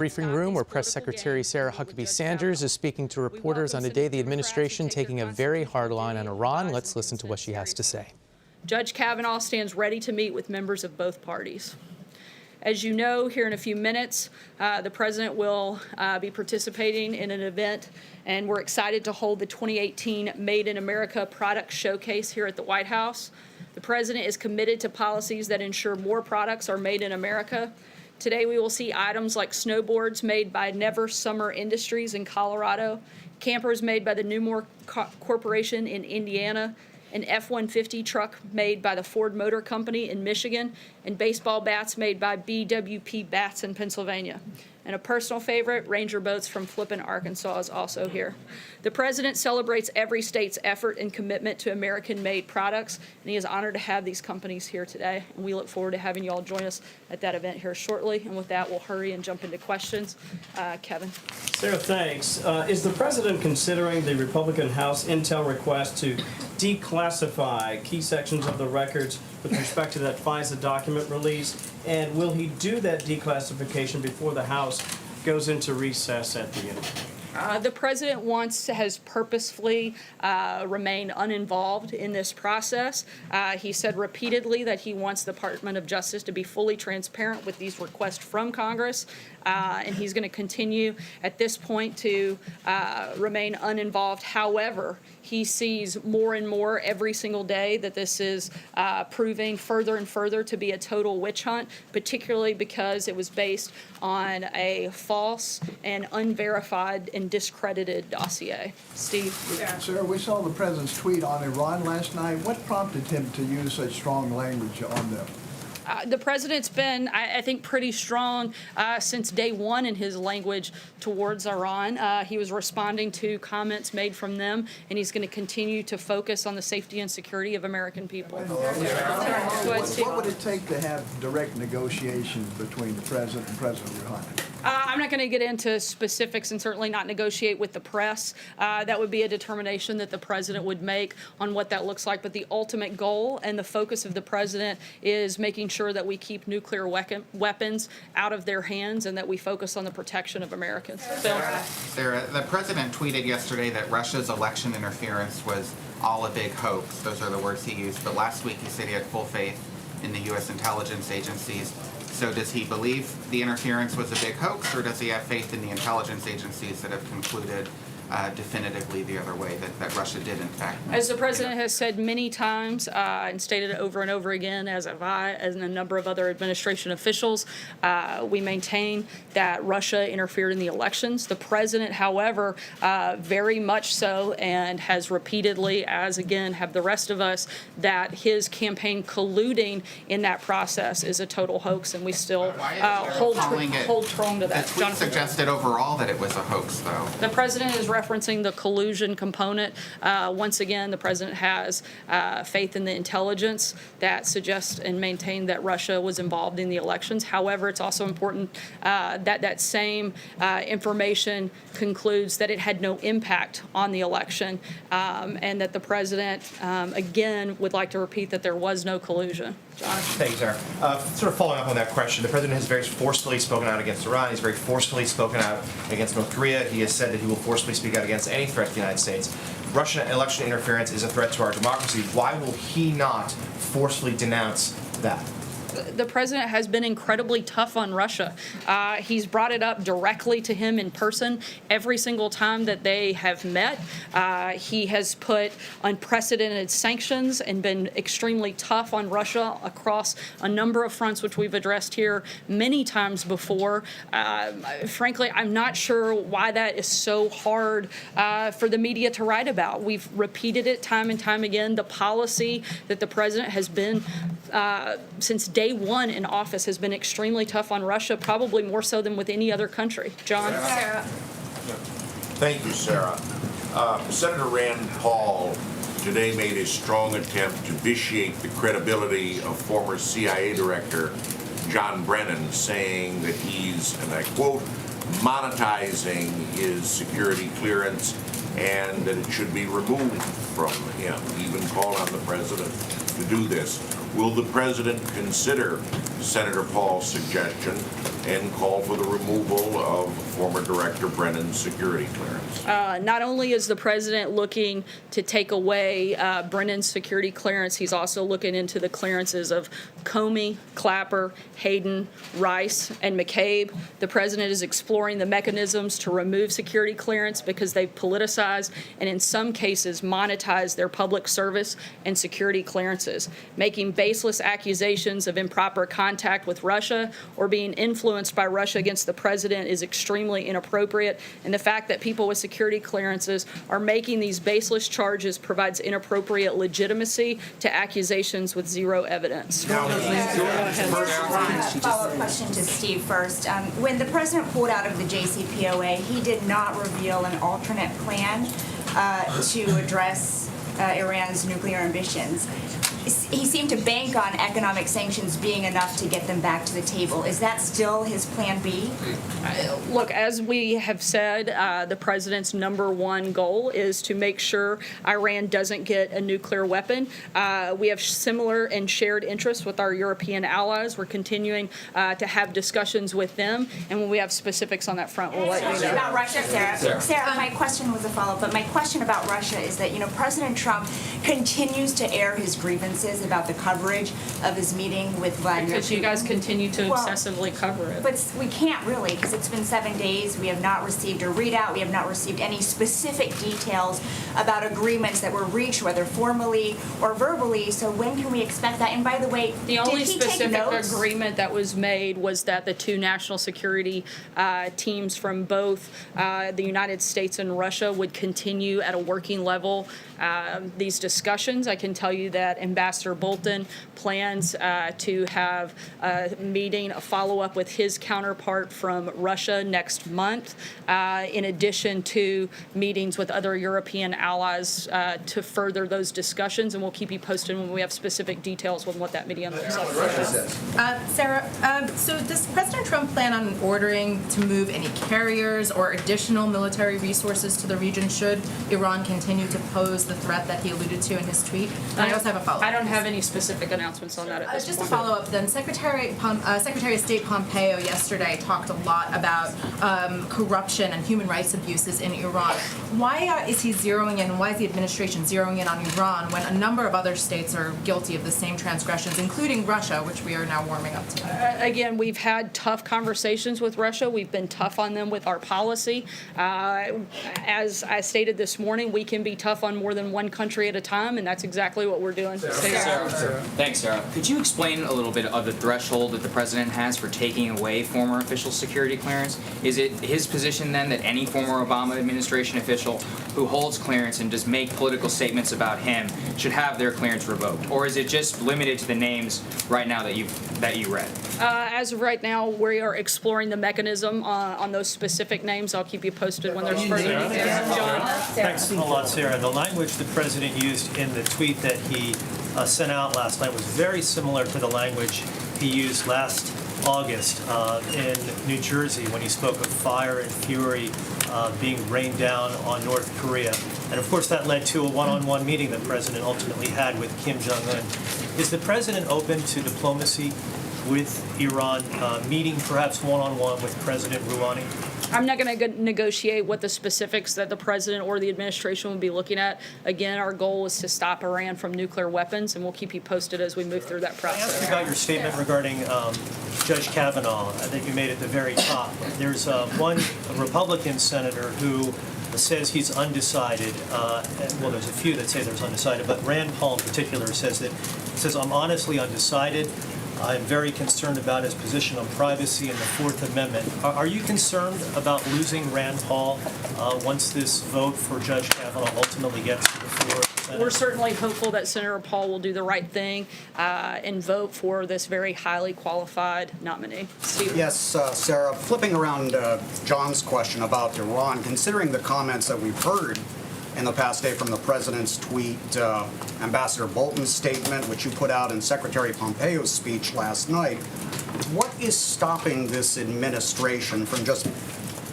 Briefing room where Press Secretary Sarah Huckabee Sanders is speaking to reporters on a day the administration taking a very hard line on Iran. Let's listen to what she has to say. Judge Kavanaugh stands ready to meet with members of both parties. As you know, here in a few minutes, the president will be participating in an event, and we're excited to hold the 2018 Made in America product showcase here at the White House. The president is committed to policies that ensure more products are made in America. Today we will see items like snowboards made by Never Summer Industries in Colorado, campers made by the Newmore Corporation in Indiana, an F-150 truck made by the Ford Motor Company in Michigan, and baseball bats made by BWP Bats in Pennsylvania. And a personal favorite, Ranger boats from Flippin, Arkansas is also here. The president celebrates every state's effort and commitment to American-made products, and he is honored to have these companies here today. And we look forward to having you all join us at that event here shortly. And with that, we'll hurry and jump into questions. Kevin. Sarah, thanks. Is the president considering the Republican House intel request to declassify key sections of the records with respect to that FISA document release? And will he do that declassification before the House goes into recess at the end? The president has purposefully remained uninvolved in this process. He said repeatedly that he wants the Department of Justice to be fully transparent with these requests from Congress, and he's going to continue at this point to remain uninvolved. However, he sees more and more every single day that this is proving further and further to be a total witch hunt, particularly because it was based on a false and unverified and discredited dossier. Steve? Sir, we saw the president's tweet on Iran last night. What prompted him to use such strong language on them? The president's been, I think, pretty strong since day one in his language towards Iran. He was responding to comments made from them, and he's going to continue to focus on the safety and security of American people. What would it take to have direct negotiations between the president and President Rouhani? I'm not going to get into specifics and certainly not negotiate with the press. That would be a determination that the president would make on what that looks like. But the ultimate goal and the focus of the president is making sure that we keep nuclear weapons out of their hands and that we focus on the protection of Americans. Bill? Sarah, the president tweeted yesterday that Russia's election interference was all a big hoax. Those are the words he used. But last week he said he had full faith in the U.S. intelligence agencies. So does he believe the interference was a big hoax, or does he have faith in the intelligence agencies that have concluded definitively the other way, that Russia did, in fact? As the president has said many times and stated over and over again, as have I, and a number of other administration officials, we maintain that Russia interfered in the elections. The president, however, very much so, and has repeatedly, as again have the rest of us, that his campaign colluding in that process is a total hoax, and we still hold strong to that. The tweet suggested overall that it was a hoax, though. The president is referencing the collusion component. Once again, the president has faith in the intelligence that suggests and maintain that Russia was involved in the elections. However, it's also important that that same information concludes that it had no impact on the election, and that the president, again, would like to repeat that there was no collusion. John? Thank you, Sarah. Sort of following up on that question, the president has very forcefully spoken out against Iran. He's very forcefully spoken out against North Korea. He has said that he will forcefully speak out against any threat to the United States. Russian election interference is a threat to our democracy. Why will he not forcefully denounce that? The president has been incredibly tough on Russia. He's brought it up directly to him in person every single time that they have met. He has put unprecedented sanctions and been extremely tough on Russia across a number of fronts, which we've addressed here many times before. Frankly, I'm not sure why that is so hard for the media to write about. We've repeated it time and time again. The policy that the president has been since day one in office has been extremely tough on Russia, probably more so than with any other country. John? Sarah. Thank you, Sarah. Senator Rand Paul today made a strong attempt to vitiate the credibility of former CIA Director John Brennan, saying that he's, and I quote, monetizing his security clearance and that it should be removed from him. He even called on the president to do this. Will the president consider Senator Paul's suggestion and call for the removal of former Director Brennan's security clearance? Not only is the president looking to take away Brennan's security clearance, he's also looking into the clearances of Comey, Clapper, Hayden, Rice, and McCabe. The president is exploring the mechanisms to remove security clearance because they've politicized and in some cases monetized their public service and security clearances. Making baseless accusations of improper contact with Russia or being influenced by Russia against the president is extremely inappropriate, and the fact that people with security clearances are making these baseless charges provides inappropriate legitimacy to accusations with zero evidence. Follow-up question to Steve first. When the president pulled out of the JCPOA, he did not reveal an alternate plan to address Iran's nuclear ambitions. He seemed to bank on economic sanctions being enough to get them back to the table. Is that still his plan B? Look, as we have said, the president's #1 goal is to make sure Iran doesn't get a nuclear weapon. We have similar and shared interests with our European allies. We're continuing to have discussions with them, and when we have specifics on that front, we'll let you know. About Russia, Sarah. Sarah, my question was a follow-up, but my question about Russia is that, President Trump continues to air his grievances about the coverage of his meeting with Vladimir Putin. Because you guys continue to obsessively cover it. But we can't really, because it's been 7 days. We have not received a readout. We have not received any specific details about agreements that were reached, whether formally or verbally. So when can we expect that? And by the way, The only did he take specific notes? agreement that was made was that the two national security teams from both the United States and Russia would continue at a working level these discussions. I can tell you that Ambassador Bolton plans to have a meeting, a follow-up with his counterpart from Russia next month, in addition to meetings with other European allies to further those discussions, and we'll keep you posted when we have specific details on what that meeting looks like. Sarah, so does President Trump plan on ordering to move any carriers or additional military resources to the region should Iran continue to pose the threat that he alluded to in his tweet? And I also have a follow-up. I don't have any specific announcements on that at this Just point. to follow up then, Secretary of State Pompeo yesterday talked a lot about corruption and human rights abuses in Iran. Why is he zeroing in, why is the administration zeroing in on Iran when a number of other states are guilty of the same transgressions, including Russia, which we are now warming up to? Again, we've had tough conversations with Russia. We've been tough on them with our policy. As I stated this morning, we can be tough on more than one country at a time, and that's exactly what we're doing. Thanks, Sarah. Could you explain a little bit of the threshold that the president has for taking away former official security clearance? Is it his position then that any former Obama administration official who holds clearance and does make political statements about him should have their clearance revoked, or is it just limited to the names right now that you read? As of right now, we are exploring the mechanism on those specific names. I'll keep you posted when there's further details. John? Thanks a lot, Sarah. The language the president used in the tweet that he sent out last night was very similar to the language he used last August in New Jersey when he spoke of fire and fury being rained down on North Korea. And of course that led to a one-on-one meeting the president ultimately had with Kim Jong-un. Is the president open to diplomacy with Iran, meeting perhaps one-on-one with President Rouhani? I'm not going to negotiate what the specifics that the president or the administration will be looking at. Again, our goal is to stop Iran from nuclear weapons, and we'll keep you posted as we move through that I process. asked about your statement regarding Judge Kavanaugh that you made at the very top. There's one Republican senator who says he's undecided. Well, there's a few that say there's undecided, but Rand Paul in particular says I'm honestly undecided. I'm very concerned about his position on privacy and the Fourth Amendment. Are you concerned about losing Rand Paul once this vote for Judge Kavanaugh ultimately gets to the floor of the Senate? We're certainly hopeful that Senator Paul will do the right thing and vote for this very highly qualified nominee. Steve? Yes, Sarah, flipping around John's question about Iran, considering the comments that we've heard in the past day from the president's tweet, Ambassador Bolton's statement, which you put out in Secretary Pompeo's speech last night, what is stopping this administration from just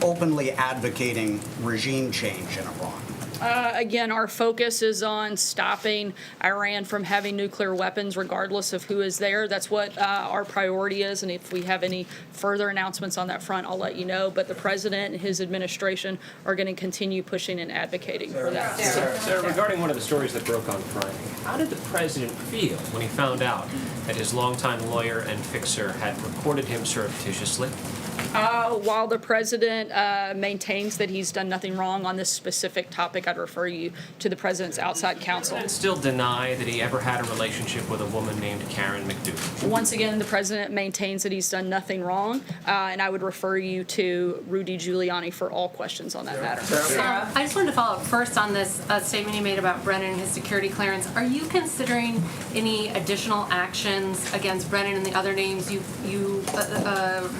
openly advocating regime change in Iran? Again, our focus is on stopping Iran from having nuclear weapons, regardless of who is there. That's what our priority is, and if we have any further announcements on that front, I'll let you know. But the president and his administration are going to continue pushing and advocating for that. Sarah, regarding one of the stories that broke on Friday, how did the president feel when he found out that his longtime lawyer and fixer had recorded him surreptitiously? While the president maintains that he's done nothing wrong on this specific topic, I'd refer you to the president's outside counsel. And still deny that he ever had a relationship with a woman named Karen McDougal. Once again, the president maintains that he's done nothing wrong, and I would refer you to Rudy Giuliani for all questions on that matter. Sarah, I just wanted to follow up first on this statement you made about Brennan and his security clearance. Are you considering any additional actions against Brennan and the other names you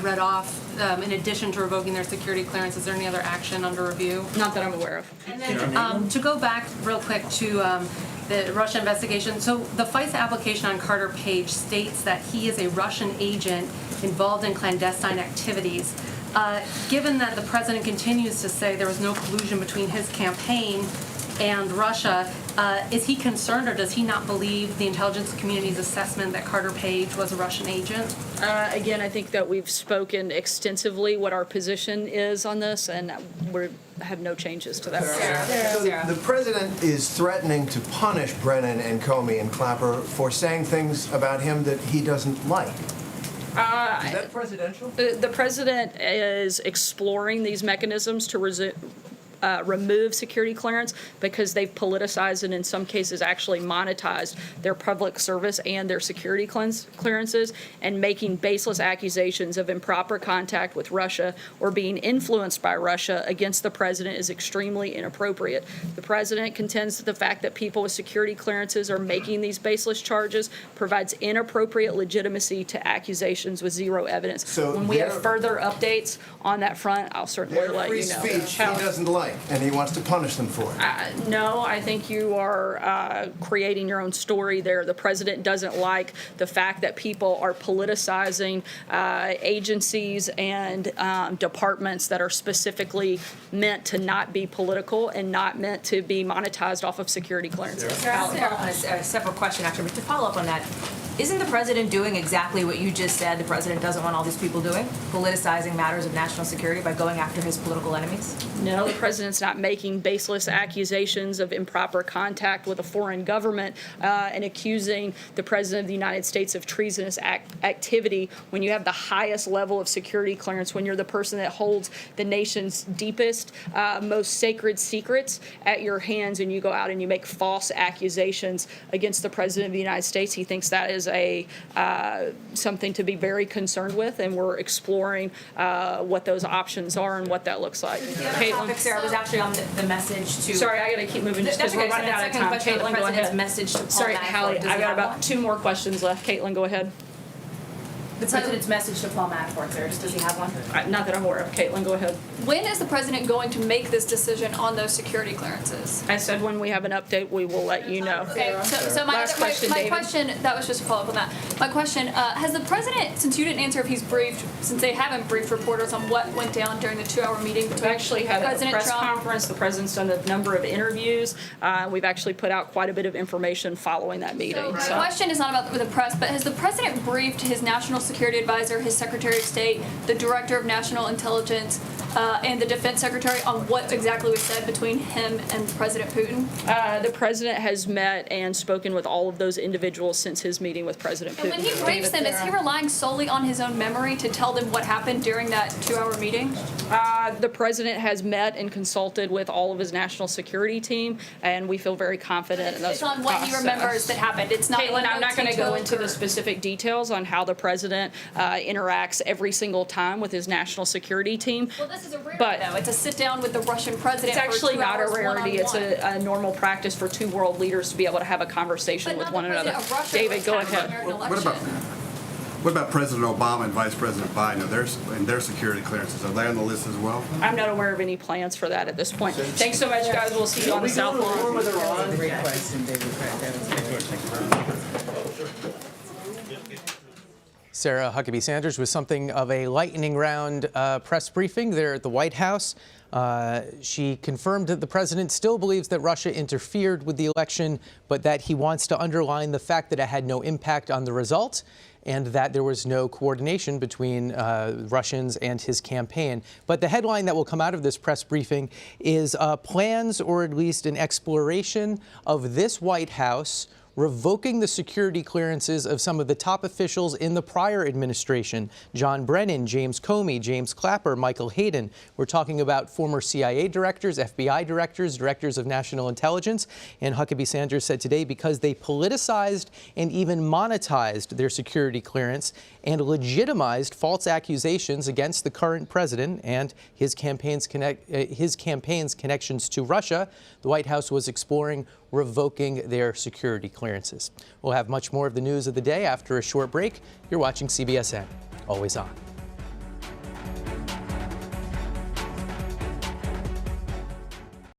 read off? In addition to revoking their security clearance, is there any other action under review? Not that I'm aware of. And then to go back real quick to the Russia investigation, so the FISA application on Carter Page states that he is a Russian agent involved in clandestine activities. Given that the president continues to say there was no collusion between his campaign and Russia, is he concerned, or does he not believe the intelligence community's assessment that Carter Page was a Russian agent? Again, I think that we've spoken extensively what our position is on this, and we have no changes to that. So the president is threatening to punish Brennan and Comey and Clapper for saying things about him that he doesn't like. Is that presidential? The president is exploring these mechanisms to remove security clearance because they've politicized and in some cases actually monetized their public service and their security clearances, and making baseless accusations of improper contact with Russia or being influenced by Russia against the president is extremely inappropriate. The president contends that the fact that people with security clearances are making these baseless charges provides inappropriate legitimacy to accusations with zero evidence. So when we have further updates on that front, I'll certainly let free you know. speech he doesn't like, and he wants to punish them for it. No, I think you are creating your own story there. The president doesn't like the fact that people are politicizing agencies and departments that are specifically meant to not be political and not meant to be monetized off of security clearances. Sarah, a separate question, actually, but to follow up on that, isn't the president doing exactly what you just said the president doesn't want all these people doing? Politicizing matters of national security by going after his political enemies? No, the president's not making baseless accusations of improper contact with a foreign government and accusing the president of the United States of treasonous activity when you have the highest level of security clearance, when you're the person that holds the nation's deepest, most sacred secrets at your hands, and you go out and you make false accusations against the president of the United States. He thinks that is something to be very concerned with, and we're exploring what those options are and what that looks like. The other topic, Sarah, was actually on the message to... Sorry, I got to keep moving just because we're running out of time. Caitlin, go ahead. Message to Paul Sorry, Manafort. Hallie, I got about 2 more questions left. Caitlin, go ahead. The president's message to Paul Manafort, Sarah, does he have one? Not that I'm aware of. Caitlin, go ahead. When is the president going to make this decision on those security clearances? I said when we have an update, we will let you know. Okay, so my question, that was just a follow-up on that. My question, has the president, since you didn't answer if he's briefed, since they haven't briefed reporters on what went down during the 2-hour meeting between We actually had President a press Trump? conference. The president's done a number of interviews. We've actually put out quite a bit of information following that meeting. My question is not about the press, but has the president briefed his national security advisor, his Secretary of State, the Director of National Intelligence, and the Defense Secretary on what exactly was said between him and President Putin? The president has met and spoken with all of those individuals since his meeting with President Putin. And when he briefs them, is he relying solely on his own memory to tell them what happened during that 2-hour meeting? The president has met and consulted with all of his national security team, and we feel very confident in those It's on what he remembers that happened. It's not. Caitlin, I'm not going to go into or... the specific details on how the president interacts every single time with his national security team. Well, this is a rarity, though. It's a sit-down with the Russian president. It's actually for 2 not a hours rarity. It's a normal practice for 2 world leaders to be able to have a conversation with one another. David, go ahead. What about President Obama and Vice President Biden and their security clearances? Are they on the list as well? I'm not aware of any plans for that at this point. Thanks so much, guys. We'll see you on the South Lawn. Great question, David. Sarah Huckabee Sanders with something of a lightning round press briefing there at the White House. She confirmed that the president still believes that Russia interfered with the election, but that he wants to underline the fact that it had no impact on the result and that there was no coordination between Russians and his campaign. But the headline that will come out of this press briefing is plans, or at least an exploration of this White House revoking the security clearances of some of the top officials in the prior administration. John Brennan, James Comey, James Clapper, Michael Hayden. We're talking about former CIA directors, FBI directors, directors of national intelligence. And Huckabee Sanders said today because they politicized and even monetized their security clearance and legitimized false accusations against the current president and his campaign's connections to Russia, the White House was exploring revoking their security clearances. We'll have much more of the news of the day after a short break. You're watching CBSN. Always on.